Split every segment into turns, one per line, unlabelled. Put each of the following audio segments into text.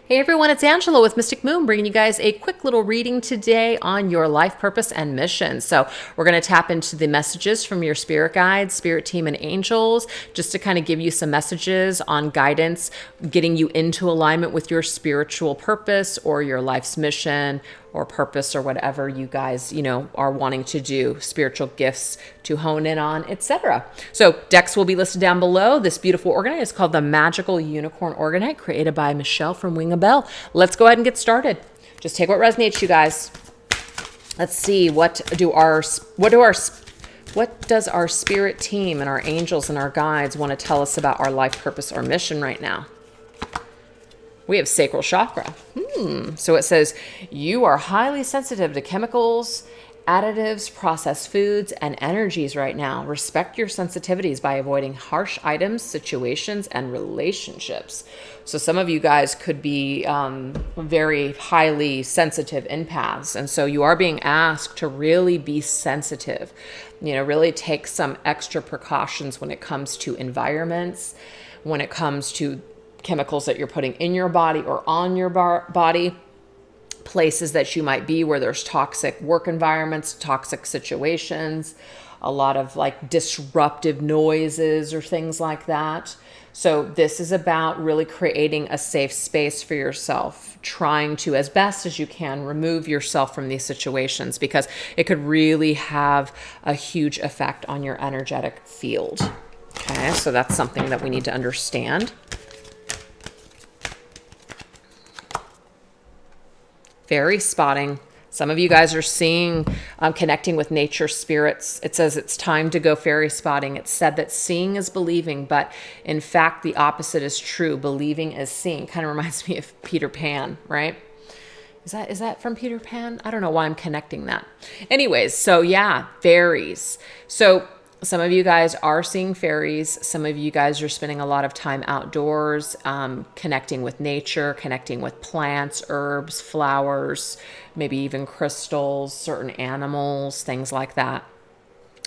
Hey everyone, it's Angela with Mystic Moon bringing you guys a quick little reading today on your life purpose and mission. So we're going to tap into the messages from your spirit guides, spirit team, and angels just to kind of give you some messages on guidance, getting you into alignment with your spiritual purpose or your life's mission or purpose or whatever you guys, are wanting to do, spiritual gifts to hone in on, etc. So decks will be listed down below. This beautiful organite is called the Magical Unicorn Organite, created by Michelle from Wing a Bell. Let's go ahead and get started. Just take what resonates, you guys. Let's see, what does our spirit team and our angels and our guides want to tell us about our life purpose or mission right now? We have sacral chakra. So it says, you are highly sensitive to chemicals, additives, processed foods, and energies right now. Respect your sensitivities by avoiding harsh items, situations, and relationships. So some of you guys could be very highly sensitive empaths. And so you are being asked to really be sensitive, really take some extra precautions when it comes to environments, when it comes to chemicals that you're putting in your body or on your body, places that you might be where there's toxic work environments, toxic situations, a lot of like disruptive noises or things like that. So this is about really creating a safe space for yourself, trying to, as best as you can, remove yourself from these situations because it could really have a huge effect on your energetic field. Okay, so that's something that we need to understand. Fairy spotting. Some of you guys are seeing, connecting with nature spirits. It says it's time to go fairy spotting. It's said that seeing is believing, but in fact, the opposite is true. Believing is seeing. Kind of reminds me of Peter Pan, right? Is that from Peter Pan? I don't know why I'm connecting that. Anyways, so yeah, fairies. So some of you guys are seeing fairies. Some of you guys are spending a lot of time outdoors, connecting with nature, connecting with plants, herbs, flowers, maybe even crystals, certain animals, things like that.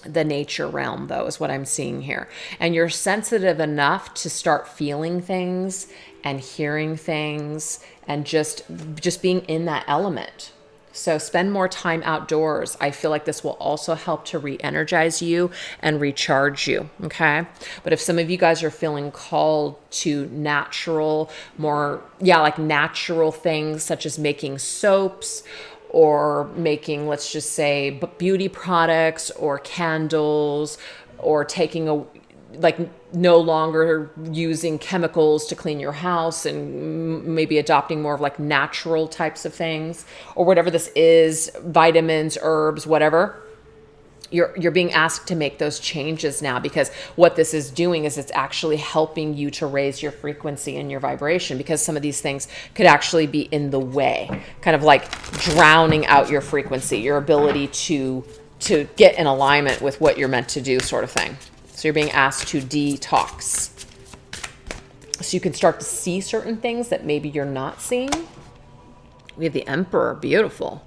The nature realm, though, is what I'm seeing here. And you're sensitive enough to start feeling things and hearing things and just being in that element. So spend more time outdoors. I feel like this will also help to re-energize you and recharge you, okay? But if some of you guys are feeling called to natural, like natural things such as making soaps or making, let's just say, beauty products or candles or taking no longer using chemicals to clean your house and maybe adopting more of like natural types of things or whatever this is, vitamins, herbs, whatever. You're being asked to make those changes now because what this is doing is it's actually helping you to raise your frequency and your vibration because some of these things could actually be in the way, kind of like drowning out your frequency, your ability to get in alignment with what you're meant to do, sort of thing. So you're being asked to detox. So you can start to see certain things that maybe you're not seeing. We have the Emperor, beautiful.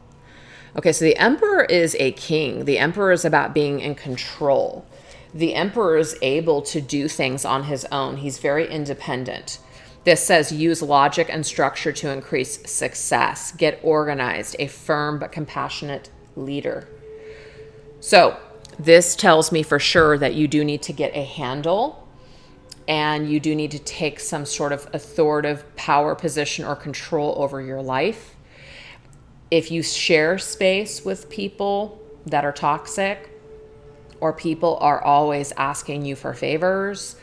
Okay, so the Emperor is a king. The Emperor is about being in control. The Emperor is able to do things on his own. He's very independent. This says use logic and structure to increase success. Get organized, a firm but compassionate leader. So this tells me for sure that you do need to get a handle and you do need to take some sort of authoritative power position or control over your life. If you share space with people that are toxic or people are always asking you for favors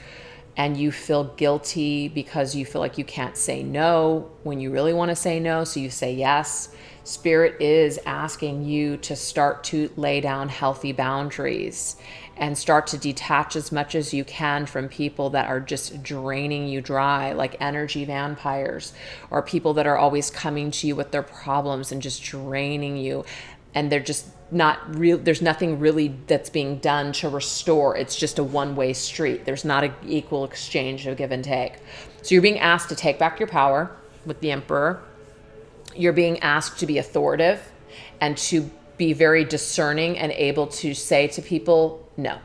and you feel guilty because you feel like you can't say no when you really want to say no, so you say yes, Spirit is asking you to start to lay down healthy boundaries and start to detach as much as you can from people that are just draining you dry, like energy vampires, or people that are always coming to you with their problems and just draining you. And they're just not real. There's nothing really that's being done to restore. It's just a one-way street. There's not an equal exchange of give and take. So you're being asked to take back your power with the Emperor. You're being asked to be authoritative and to be very discerning and able to say to people, no,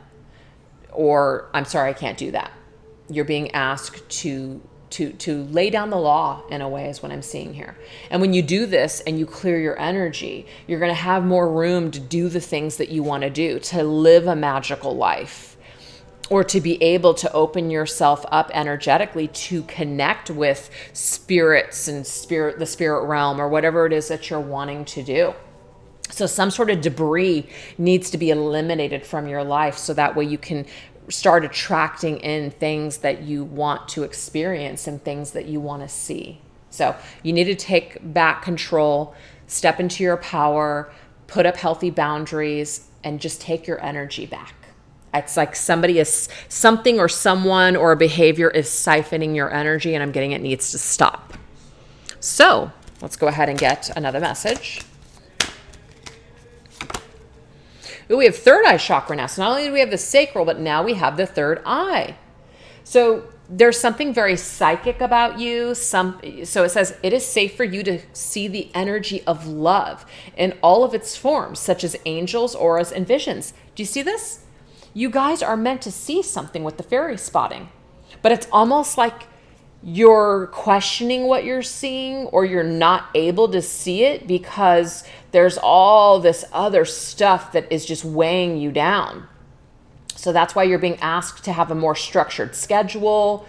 or I'm sorry, I can't do that. You're being asked to to lay down the law in a way is what I'm seeing here. And when you do this and you clear your energy, you're going to have more room to do the things that you want to do, to live a magical life, or to be able to open yourself up energetically to connect with spirits and the spirit realm, or whatever it is that you're wanting to do. So some sort of debris needs to be eliminated from your life, so that way you can start attracting in things that you want to experience and things that you want to see. So you need to take back control, step into your power, put up healthy boundaries, and just take your energy back. It's like something or someone or a behavior is siphoning your energy, and I'm getting it needs to stop. So let's go ahead and get another message. Ooh, we have third eye chakra now. So not only do we have the sacral, but now we have the third eye. So there's something very psychic about you. So it says, it is safe for you to see the energy of love in all of its forms, such as angels, auras, and visions. Do you see this? You guys are meant to see something with the fairy spotting, but it's almost like you're questioning what you're seeing, or you're not able to see it because there's all this other stuff that is just weighing you down. So that's why you're being asked to have a more structured schedule.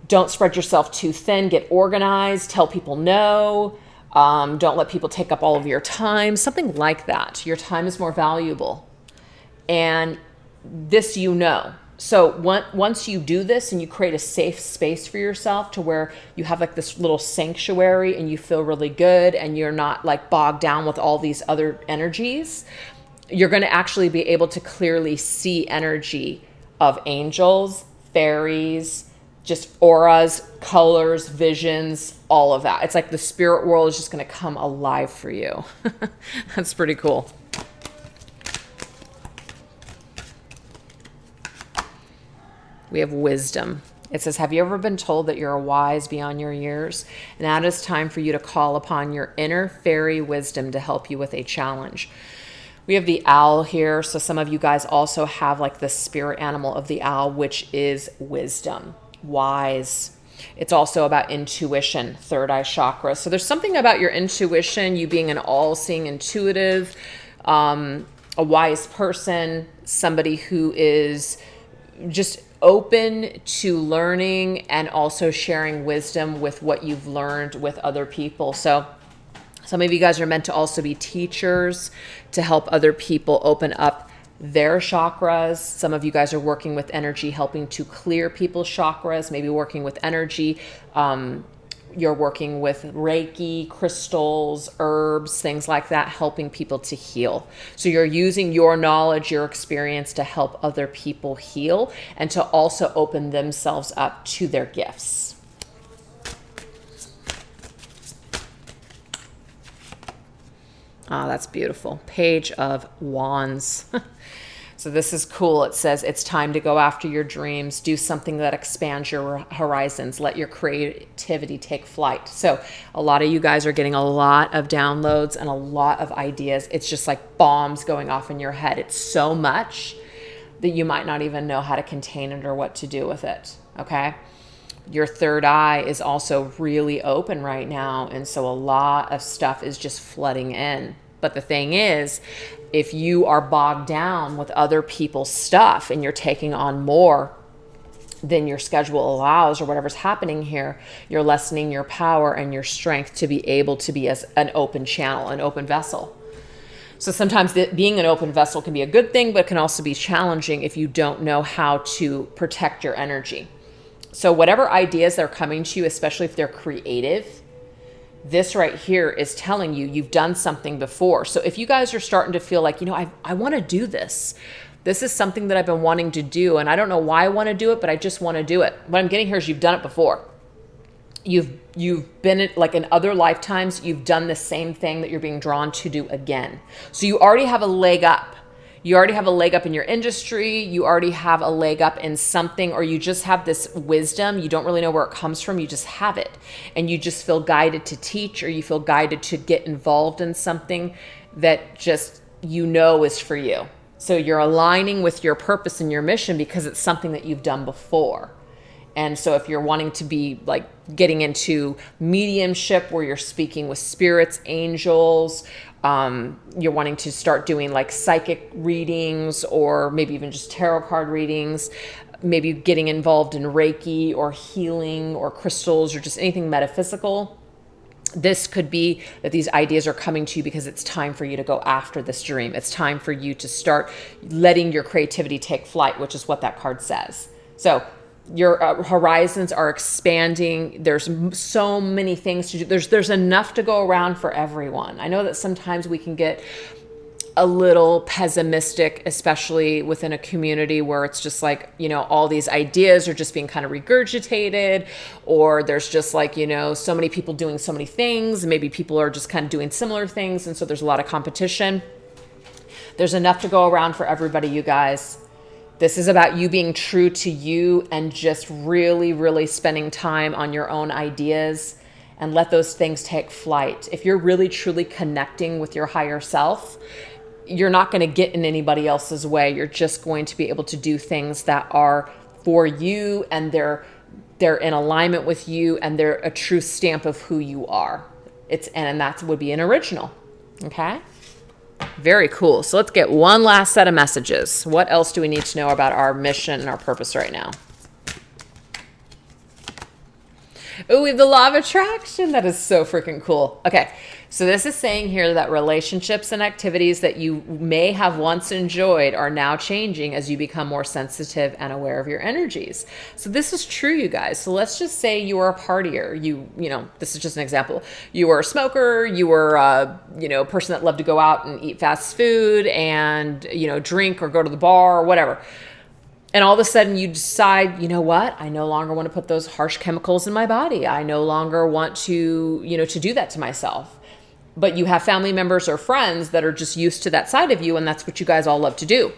Don't spread yourself too thin. Get organized. Tell people no. Don't let people take up all of your time. Something like that. Your time is more valuable. And this, you know. So once you do this and you create a safe space for yourself to where you have like this little sanctuary and you feel really good and you're not like bogged down with all these other energies, you're going to actually be able to clearly see energy of angels, fairies, just auras, colors, visions, all of that. It's like the spirit world is just going to come alive for you. That's pretty cool. We have wisdom. It says, have you ever been told that you're wise beyond your years? And that is time for you to call upon your inner fairy wisdom to help you with a challenge. We have the owl here. So some of you guys also have like the spirit animal of the owl, which is wisdom, wise. It's also about intuition, third eye chakra. So there's something about your intuition, you being an all-seeing intuitive, a wise person, somebody who is just open to learning and also sharing wisdom with what you've learned with other people. So some of you guys are meant to also be teachers to help other people open up their chakras. Some of you guys are working with energy, helping to clear people's chakras, maybe working with energy. You're working with Reiki, crystals, herbs, things like that, helping people to heal. So you're using your knowledge, your experience to help other people heal and to also open themselves up to their gifts. Ah, that's beautiful. Page of Wands. So this is cool. It says it's time to go after your dreams. Do something that expands your horizons. Let your creativity take flight. So a lot of you guys are getting a lot of downloads and a lot of ideas. It's just like bombs going off in your head. It's so much that you might not even know how to contain it or what to do with it. Okay. Your third eye is also really open right now. And so a lot of stuff is just flooding in. But the thing is, if you are bogged down with other people's stuff and you're taking on more than your schedule allows or whatever's happening here, you're lessening your power and your strength to be able to be as an open channel, an open vessel. So sometimes being an open vessel can be a good thing, but it can also be challenging if you don't know how to protect your energy. So whatever ideas that are coming to you, especially if they're creative, this right here is telling you you've done something before. So if you guys are starting to feel like, I want to do this. This is something that I've been wanting to do, and I don't know why I want to do it, but I just want to do it. What I'm getting here is you've done it before. You've been like in other lifetimes, you've done the same thing that you're being drawn to do again. So you already have a leg up. You already have a leg up in your industry. You already have a leg up in something, or you just have this wisdom. You don't really know where it comes from. You just have it. And you just feel guided to teach, or you feel guided to get involved in something that just, is for you. So you're aligning with your purpose and your mission because it's something that you've done before. And so if you're wanting to be like getting into mediumship where you're speaking with spirits, angels, you're wanting to start doing like psychic readings or maybe even just tarot card readings, maybe getting involved in Reiki or healing or crystals or just anything metaphysical. This could be that these ideas are coming to you because it's time for you to go after this dream. It's time for you to start letting your creativity take flight, which is what that card says. So your horizons are expanding. There's so many things to do. There's enough to go around for everyone. I know that sometimes we can get a little pessimistic, especially within a community where it's just like, you know, all these ideas are just being kind of regurgitated, or there's just like, you know, so many people doing so many things, and maybe people are just kind of doing similar things, and so there's a lot of competition. There's enough to go around for everybody, you guys. This is about you being true to you and just really, really spending time on your own ideas and let those things take flight. If you're really, truly connecting with your higher self, you're not going to get in anybody else's way. You're just going to be able to do things that are for you, and they're in alignment with you, and they're a true stamp of who you are. And that would be an original. Okay? Very cool. So let's get one last set of messages. What else do we need to know about our mission and our purpose right now? Oh, we have the law of attraction. That is so freaking cool. Okay. So this is saying here that relationships and activities that you may have once enjoyed are now changing as you become more sensitive and aware of your energies. So this is true, you guys. So let's just say you were a partier. You know, this is just an example. You were a smoker. You were a person that loved to go out and eat fast food and, drink or go to the bar or whatever. And all of a sudden you decide, you know what? I no longer want to put those harsh chemicals in my body. I no longer want to, to do that to myself. But you have family members or friends that are just used to that side of you, and that's what you guys all love to do.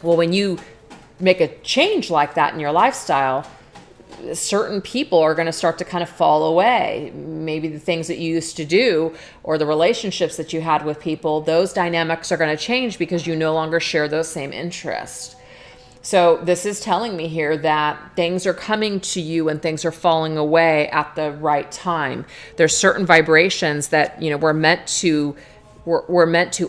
Well, when you make a change like that in your lifestyle, certain people are going to start to kind of fall away. Maybe the things that you used to do or the relationships that you had with people, those dynamics are going to change because you no longer share those same interests. So this is telling me here that things are coming to you and things are falling away at the right time. There's certain vibrations that, we're meant to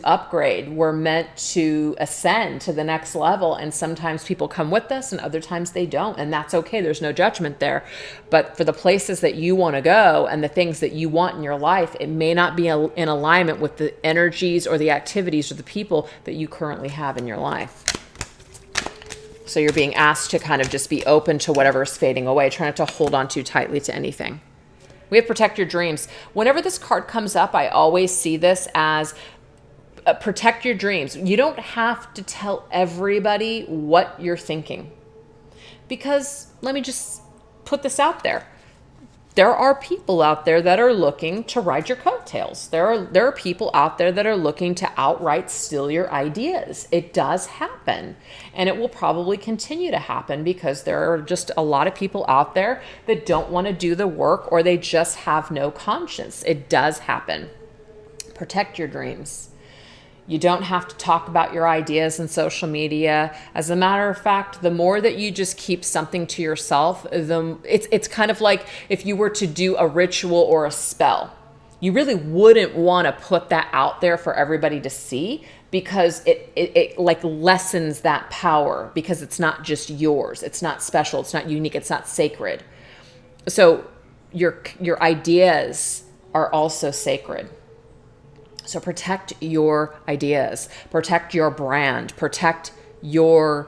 upgrade. We're meant to ascend to the next level. And sometimes people come with us and other times they don't. And that's okay. There's no judgment there. But for the places that you want to go and the things that you want in your life, it may not be in alignment with the energies or the activities or the people that you currently have in your life. So you're being asked to kind of just be open to whatever is fading away. Try not to hold on too tightly to anything. We have protect your dreams. Whenever this card comes up, I always see this as protect your dreams. You don't have to tell everybody what you're thinking. Because let me just put this out there. There are people out there that are looking to ride your coattails. There are people out there that are looking to outright steal your ideas. It does happen. And it will probably continue to happen because there are just a lot of people out there that don't want to do the work, or they just have no conscience. It does happen. Protect your dreams. You don't have to talk about your ideas in social media. As a matter of fact, the more that you just keep something to yourself, it's kind of like if you were to do a ritual or a spell. You really wouldn't want to put that out there for everybody to see because it like lessens that power because it's not just yours. It's not special. It's not unique. It's not sacred. So your ideas are also sacred. So protect your ideas, protect your brand, protect your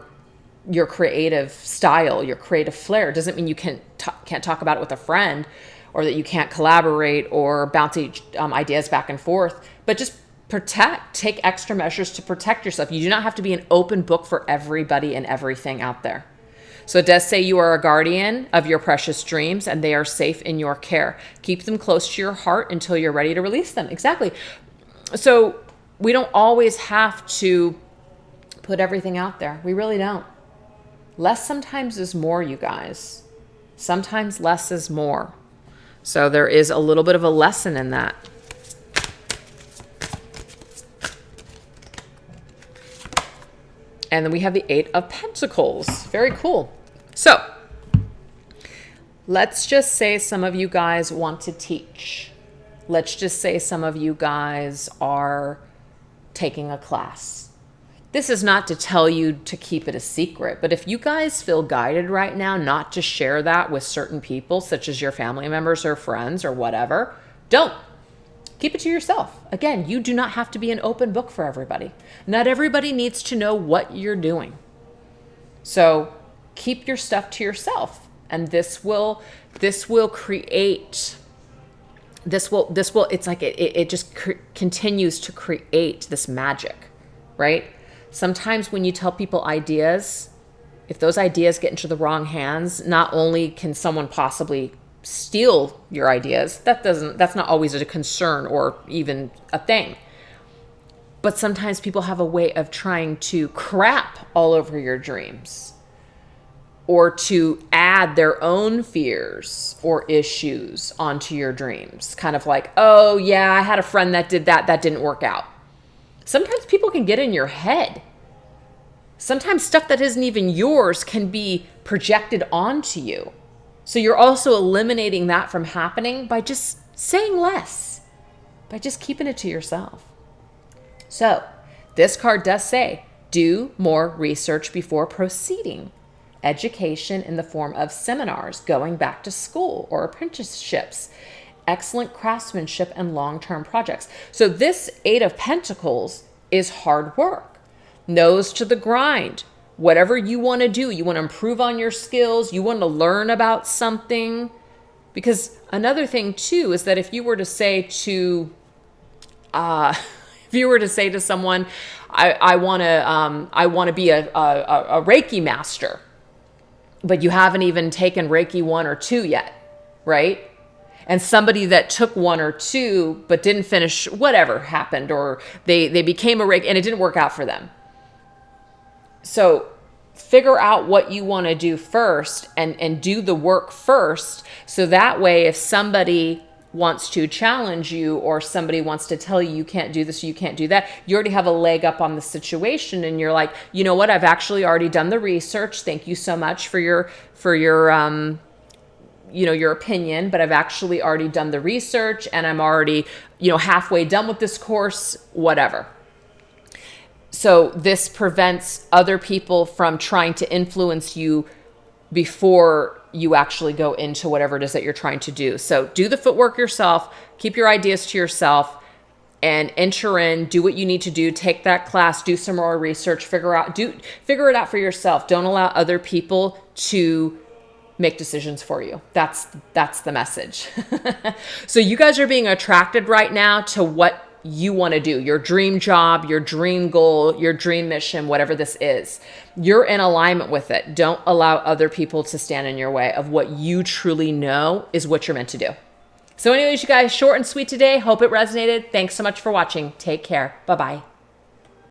creative style, your creative flair. It doesn't mean you can't talk about it with a friend or that you can't collaborate or bounce ideas back and forth, but just take extra measures to protect yourself. You do not have to be an open book for everybody and everything out there. So it does say you are a guardian of your precious dreams and they are safe in your care. Keep them close to your heart until you're ready to release them. Exactly. So we don't always have to put everything out there. We really don't. Less sometimes is more, you guys. Sometimes less is more. So there is a little bit of a lesson in that. And then we have the 8 of Pentacles. Very cool. So Let's just say some of you guys want to teach. Let's just say some of you guys are taking a class. This is not to tell you to keep it a secret, but if you guys feel guided right now not to share that with certain people, such as your family members or friends or whatever, don't. Keep it to yourself. Again, you do not have to be an open book for everybody. Not everybody needs to know what you're doing. So keep your stuff to yourself, and this will create, it's like it just continues to create this magic, right? Sometimes when you tell people ideas, if those ideas get into the wrong hands, not only can someone possibly steal your ideas, that's not always a concern or even a thing. But sometimes people have a way of trying to crap all over your dreams, or to add their own fears or issues onto your dreams. Kind of like, oh yeah, I had a friend that did that didn't work out. Sometimes people can get in your head. Sometimes stuff that isn't even yours can be projected onto you. So you're also eliminating that from happening by just saying less, by just keeping it to yourself. So this card does say, do more research before proceeding. Education in the form of seminars, going back to school, or apprenticeships, excellent craftsmanship, and long-term projects. So this Eight of Pentacles is hard work, nose to the grind. Whatever you want to do, you want to improve on your skills, you want to learn about something. Because another thing too is that if you were to say to someone, I want to be a Reiki master, but you haven't even taken Reiki 1 or 2 yet, right? And somebody that took 1 or 2 but didn't finish, whatever happened, or they became a Reiki and it didn't work out for them. So figure out what you want to do first, and do the work first. So that way, if somebody wants to challenge you, or somebody wants to tell you can't do this, you can't do that, you already have a leg up on the situation, and you're like, you know what, I've actually already done the research. Thank you so much for your your opinion, but I've actually already done the research, and I'm already, halfway done with this course, whatever. So this prevents other people from trying to influence you before you actually go into whatever it is that you're trying to do. So do the footwork yourself, keep your ideas to yourself, and enter in, do what you need to do, take that class, do some more research, figure it out for yourself. Don't allow other people to make decisions for you. That's the message. So you guys are being attracted right now to what you want to do, your dream job, your dream goal, your dream mission, whatever this is. You're in alignment with it. Don't allow other people to stand in your way of what you truly know is what you're meant to do. So anyways, you guys, short and sweet today. Hope it resonated. Thanks so much for watching. Take care. Bye-bye.